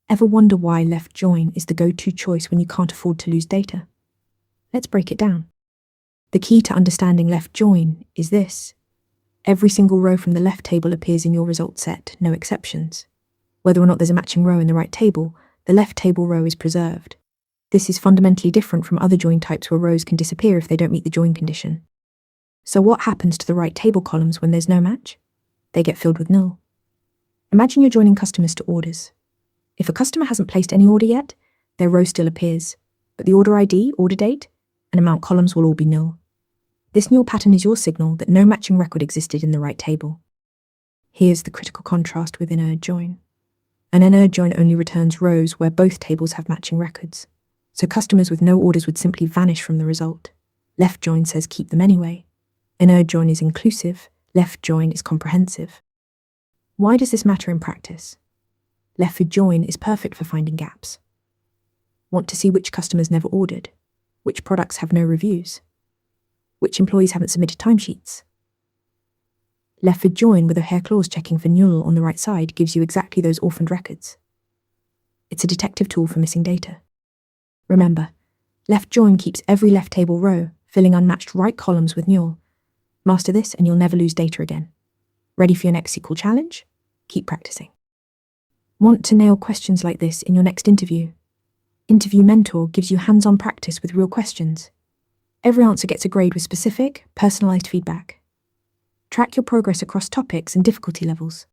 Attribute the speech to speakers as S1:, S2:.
S1: Ever wonder why left join is the go-to choice when you can't afford to lose data? Let's break it down. The key to understanding left join is this. Every single row from the left table appears in your result set, no exceptions. Whether or not there's a matching row in the right table, the left table row is preserved. This is fundamentally different from other join types where rows can disappear if they don't meet the join condition. So what happens to the right table columns when there's no match? They get filled with null. Imagine you're joining customers to orders. If a customer hasn't placed any order yet, their row still appears, but the order ID, order date, and amount columns will all be null. This null pattern is your signal that no matching record existed in the right table. Here's the critical contrast with inert join. An inert join only returns rows where both tables have matching records, so customers with no orders would simply vanish from the result. Left join says keep them anyway. Inert join is inclusive, left join is comprehensive. Why does this matter in practice? Left join is perfect for finding gaps. Want to see which customers never ordered? Which products have no reviews? Which employees haven't submitted timesheets? Left join with a hair clause checking for NULL on the right side gives you exactly those orphaned records. It's a detective tool for missing data. Remember, left join keeps every left table row, filling unmatched right columns with NULL. Master this and you'll never lose data again. Ready for your next SQL challenge? Keep practicing. Want to nail questions like this in your next interview? Interview Mentor gives you hands-on practice with real questions. Every answer gets a grade with specific, personalized feedback. Track your progress across topics and difficulty levels.